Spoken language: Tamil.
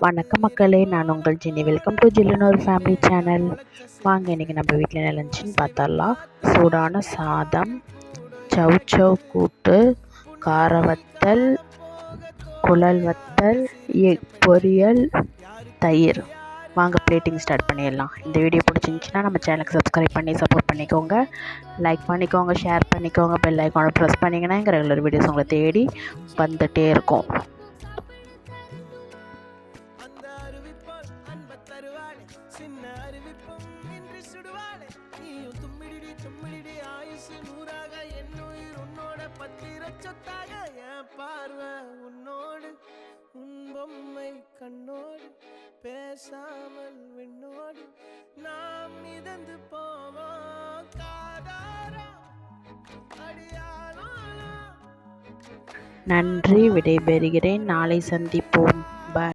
வணக்கம் மக்களே, நான் உங்கள் Jenny. Welcome to Jillunoor family channel. வாங்க இன்றைக்கி நம்ம வீட்டில் என்ன லஞ்சுன்னு பார்த்தரலாம். சூடான சாதம், சவ் கூட்டு, கார வத்தல், குழல் வத்தல், எக் பொரியல், தயிர். வாங்க பிளேட்டிங் ஸ்டார்ட் பண்ணிடலாம். இந்த வீடியோ பிடிச்சிருந்துச்சின்னா நம்ம சேனலுக்கு சப்ஸ்கிரைப் பண்ணி சப்போர்ட் பண்ணிக்கோங்க, லைக் பண்ணிக்கோங்க, ஷேர் பண்ணிக்கோங்க, பெல் ஐக்கானை ப்ரெஸ் பண்ணிங்கன்னா எங்கள் ரெகுலர் வீடியோஸ் உங்களை தேடி வந்துகிட்டே இருக்கும். சின்ன அறிவிப்பும் இன்றி சுடுவாளே நீயும் தும்மிடி தும்மிடி ஆயுசு நூறாக என்னுயிர் உன்னோட பத்திர சொத்தாக என் பார்வை உன்னோடு உன் பொம்மை கண்ணோடு பேசாமல் விண்ணோடு நாம் மிதந்து போவோம் காதாரா அடியாளோ. நன்றி, விடைபெறுகிறேன். நாளை சந்திப்போம்.